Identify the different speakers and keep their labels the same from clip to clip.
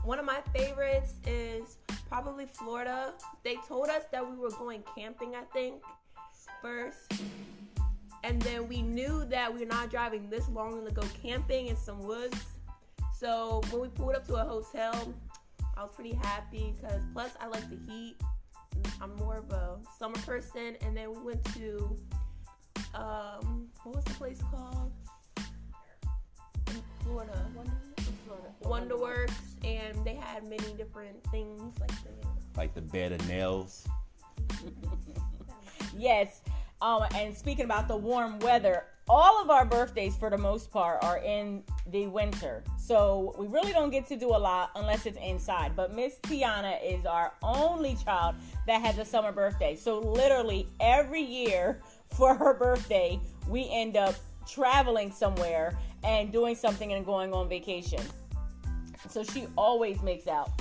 Speaker 1: One of my favorites is probably Florida. They told us that we were going camping, I think, first. And then we knew that we're not driving this long to go camping in some woods. So when we pulled up to a hotel, I was pretty happy because plus I like the heat. I'm more of a summer person. And then we went to, what was the place called? In Florida. Wonderworks. And they had many different things
Speaker 2: like the bed of nails.
Speaker 3: Yes. And speaking about the warm weather, all of our birthdays for the most part are in the winter. So we really don't get to do a lot unless it's inside. But Miss Tiana is our only child that has a summer birthday. So literally every year for her birthday, we end up traveling somewhere and doing something and going on vacation. So she always makes out.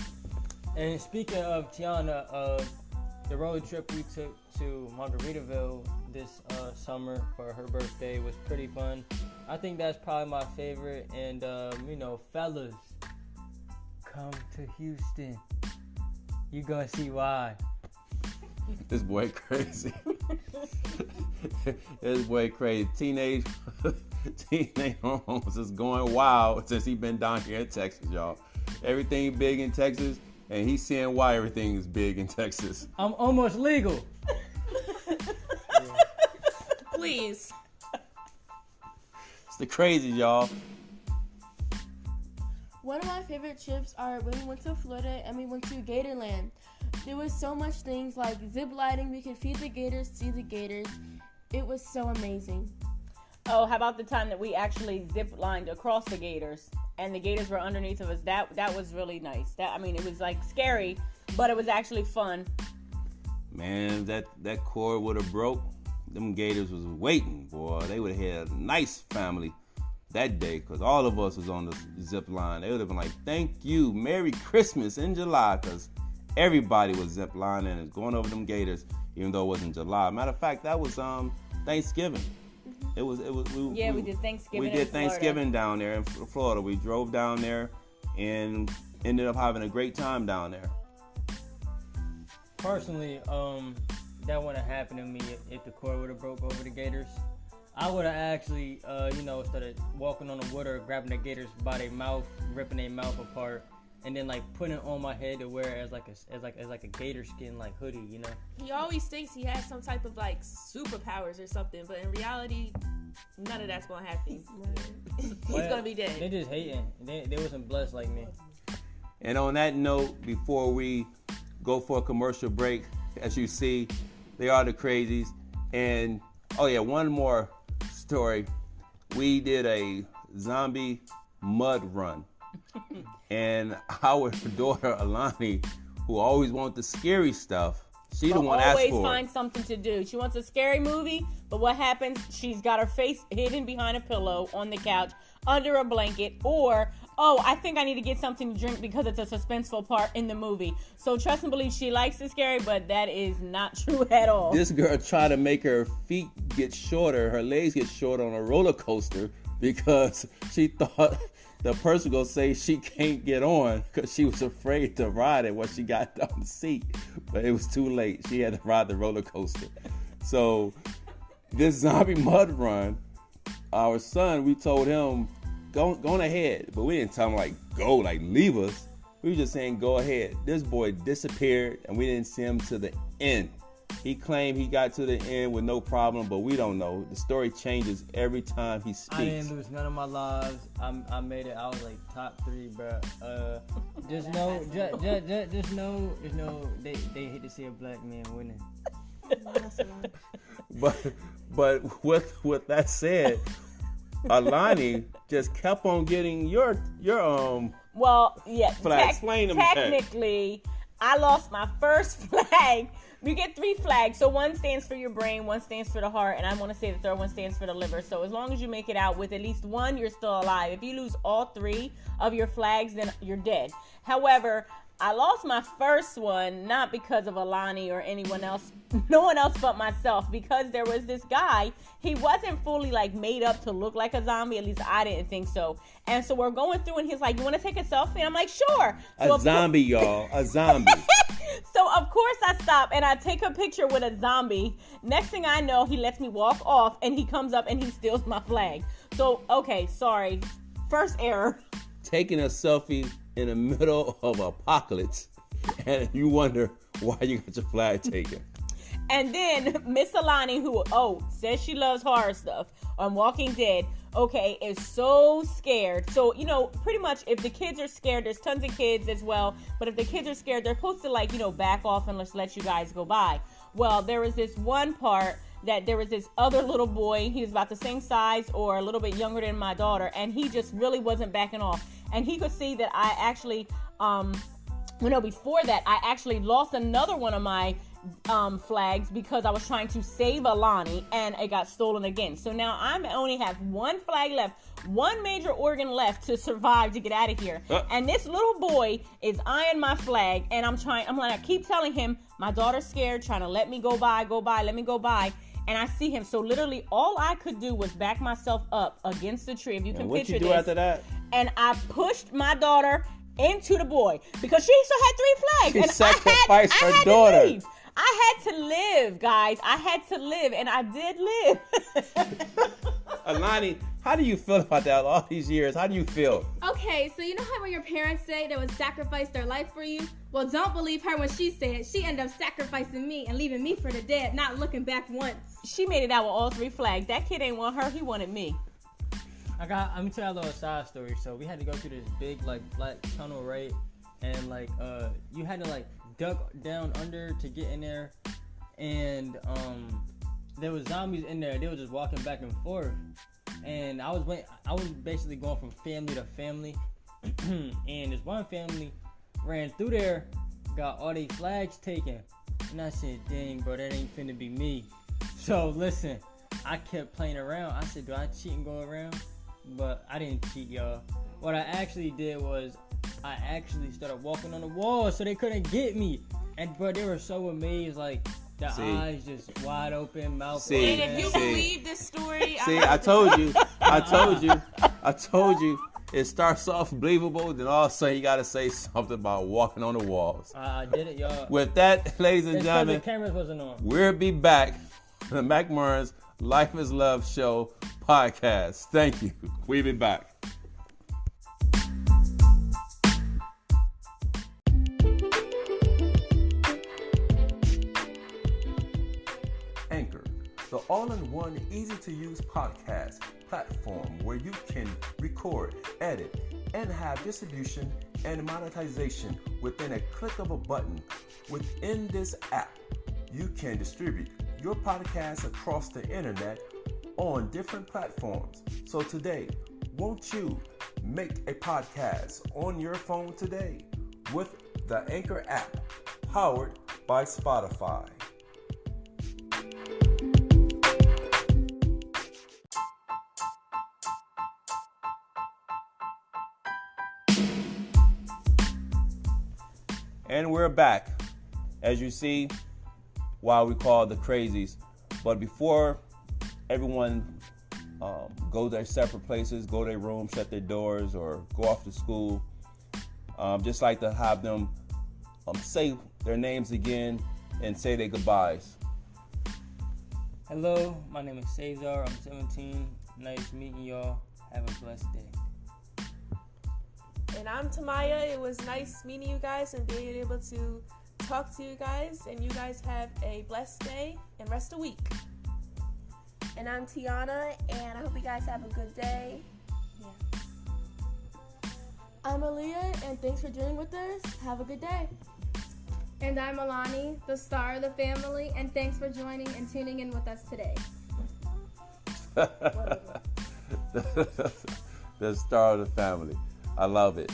Speaker 4: And speaking of Tiana, the road trip we took to Margaritaville this summer for her birthday was pretty fun. I think that's probably my favorite. And, fellas, come to Houston. You gonna see why.
Speaker 2: This boy crazy. This boy crazy. Teenage homes is going wild since he been down here in Texas, y'all. Everything big in Texas, and he's seeing why everything is big in Texas.
Speaker 4: I'm almost legal.
Speaker 1: Please.
Speaker 2: It's the crazies, y'all.
Speaker 5: One of my favorite trips are when we went to Florida and we went to Gatorland. There was so much things like zip lining. We could feed the gators, see the gators. It was so amazing.
Speaker 3: Oh, how about the time that we actually zip lined across the gators and the gators were underneath of us? That was really nice. It was like scary, but it was actually fun.
Speaker 2: Man, that cord would have broke. Them gators was waiting, boy. They would have had a nice family that day because all of us was on the zip line. They would have been like, thank you, Merry Christmas in July, because everybody was zip lining and going over them gators, even though it wasn't July. Matter of fact, that was Thanksgiving. It was.
Speaker 3: We did Thanksgiving.
Speaker 2: We did Thanksgiving down there in Florida. We drove down there and ended up having a great time down there.
Speaker 4: Personally, that wouldn't have happened to me if the cord would have broke over the gators. I would have actually, started walking on the water, grabbing the gators by their mouth, ripping their mouth apart, and then like putting it on my head to wear as a gator skin like hoodie, you know.
Speaker 1: He always thinks he has some type of like superpowers or something, but in reality, none of that's gonna happen. He's gonna be dead.
Speaker 4: They just hating. They wasn't blessed like me.
Speaker 2: And on that note, before we go for a commercial break, as you see, they are the Crazies. And one more story. We did a zombie mud run. And our daughter, Alani, who always wants the scary stuff, she the one asked for it.
Speaker 3: Always find something to do. She wants a scary movie, but what happens? She's got her face hidden behind a pillow on the couch, under a blanket, or, I think I need to get something to drink because it's a suspenseful part in the movie. So trust and believe she likes the scary, but that is not true at all.
Speaker 2: This girl tried to make her feet get shorter, her legs get shorter on a roller coaster because she thought the person gonna say she can't get on because she was afraid to ride it once she got on the seat. But it was too late. She had to ride the roller coaster. So this zombie mud run, our son, we told him, go on ahead. But we didn't tell him leave us. We were just saying go ahead. This boy disappeared and we didn't see him to the end. He claimed he got to the end with no problem, but we don't know. The story changes every time he speaks.
Speaker 4: I didn't lose none of my lives. I made it. I was like top 3, bro. Just know, they hate to see a black man winning.
Speaker 2: But with that said, Alani just kept on getting your flag. Explain them.
Speaker 3: Technically, I lost my first flag. You get 3 flags. So one stands for your brain, one stands for the heart, and I want to say the third one stands for the liver. So as long as you make it out with at least one, you're still alive. If you lose all 3 of your flags, then you're dead. However, I lost my first one, not because of Alani or anyone else, no one else but myself, because there was this guy, he wasn't fully like made up to look like a zombie, at least I didn't think so. And so we're going through and he's like, you want to take a selfie? And I'm like, sure. So
Speaker 2: A zombie, y'all. A zombie.
Speaker 3: So of course I stop and I take a picture with a zombie. Next thing I know, he lets me walk off and he comes up and he steals my flag. So, okay, sorry. First error.
Speaker 2: Taking a selfie in the middle of apocalypse, and you wonder why you got your flag taken.
Speaker 3: And then Miss Alani, who says she loves horror stuff on Walking Dead, is so scared. So, pretty much if the kids are scared, there's tons of kids as well, but if the kids are scared, they're supposed to back off and just let you guys go by. Well, there was this one part that there was this other little boy, he was about the same size or a little bit younger than my daughter, and he just really wasn't backing off. And he could see that I actually, before that, I actually lost another one of my flags because I was trying to save Alani and it got stolen again. So now I only have one flag left, one major organ left to survive to get out of here. And this little boy is eyeing my flag and I keep telling him, my daughter's scared, trying to let me go by, let me go by. And I see him. So literally all I could do was back myself up against the tree. If you can picture this.
Speaker 2: What you do after that?
Speaker 3: And I pushed my daughter into the boy because she still had 3 flags.
Speaker 2: She
Speaker 3: and
Speaker 2: sacrificed
Speaker 3: I
Speaker 2: her
Speaker 3: had
Speaker 2: daughter.
Speaker 3: To leave. I had to live, guys. I had to live, and I did live.
Speaker 2: Alani, how do you feel about that all these years? How do you feel?
Speaker 5: Okay, so you know how when your parents say they would sacrifice their life for you? Well, don't believe her when she said she ended up sacrificing me and leaving me for the dead, not looking back once.
Speaker 3: She made it out with all 3 flags. That kid ain't want her. He wanted me.
Speaker 4: Let me tell you a little side story. So we had to go through this big black tunnel, right? And you had to duck down under to get in there, and there was zombies in there. They were just walking back and forth, and I was basically going from family to family, and this one family ran through there, got all their flags taken, and I said, dang bro, that ain't finna be me. So listen, I kept playing around. I said, do I cheat and go around? But I didn't cheat, y'all. What I actually did was I actually started walking on the wall so they couldn't get me. And bro, they were so amazed, their eyes just wide open, mouth open.
Speaker 1: And if you believe this story,
Speaker 2: I told you. It starts off believable, then all of a sudden you gotta say something about walking on the walls.
Speaker 4: I did it, y'all.
Speaker 2: With that, ladies and gentlemen,
Speaker 4: the cameras wasn't on.
Speaker 2: We'll be back on the Mac Murns Life is Love Show podcast. Thank you. We'll be back. Anchor, the all-in-one, easy-to-use podcast platform where you can record, edit, and have distribution and monetization within a click of a button. Within this app, you can distribute your podcast across the internet on different platforms. So today, won't you make a podcast on your phone today with the Anchor app, powered by Spotify. And we're back. As you see, while we call the Crazies. But before everyone go their separate places, go to their room, shut their doors, or go off to school, just like to have them say their names again and say their goodbyes.
Speaker 4: Hello, my name is Cesar. I'm 17. Nice meeting y'all. Have a blessed day.
Speaker 1: And I'm Tamaya. It was nice meeting you guys and being able to talk to you guys. And you guys have a blessed day and rest of the week.
Speaker 5: And I'm Tiana, and I hope you guys have a good day. Yeah. I'm Aaliyah, and thanks for joining with us. Have a good day.
Speaker 6: And I'm Alani, the star of the family, and thanks for joining and tuning in with us today.
Speaker 2: The star of the family. I love it.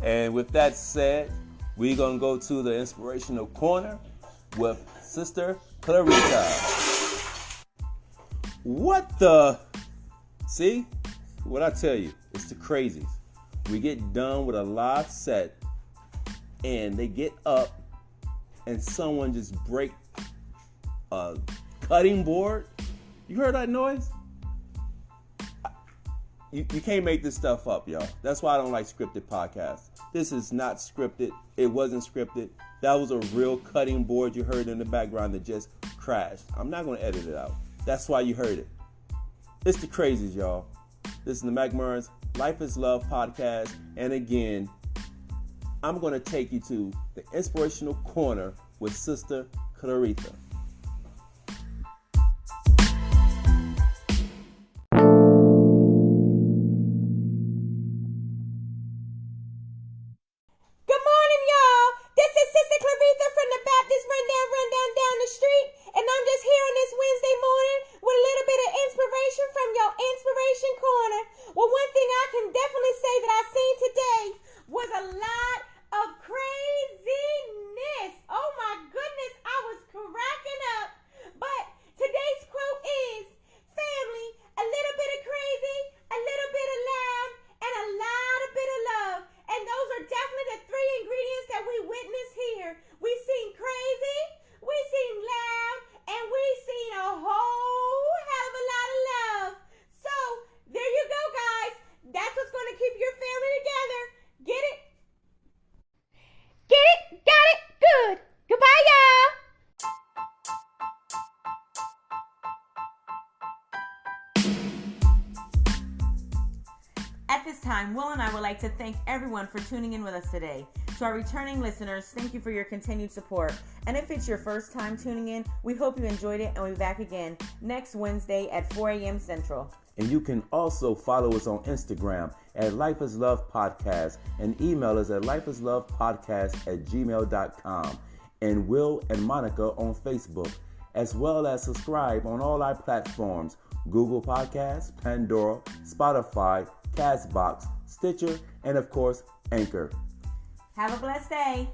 Speaker 2: And with that said, we're going to go to the inspirational corner with Sister Clarita. What the? See? What I tell you, it's the Crazies. We get done with a live set, and they get up and someone just break a cutting board. You heard that noise? You can't make this stuff up, y'all. That's why I don't like scripted podcasts. This is not scripted. It wasn't scripted. That was a real cutting board you heard in the background that just crashed. I'm not going to edit it out. That's why you heard it. It's the Crazies, y'all. This is the McMurray's Life is Love podcast. And again, I'm going to take you to the Inspirational Corner with Sister Clarita.
Speaker 3: At this time, Will and I would like to thank everyone for tuning in with us today. To our returning listeners, thank you for your continued support. And if it's your first time tuning in, we hope you enjoyed it, and we'll be back again next Wednesday at 4 a.m. Central.
Speaker 2: And you can also follow us on Instagram at Life is Love Podcast and email us at lifeislovepodcast@gmail.com, and Will and Monica on Facebook, as well as subscribe on all our platforms: Google Podcasts, Pandora, Spotify, Castbox, Stitcher, and of course, Anchor.
Speaker 3: Have a blessed day.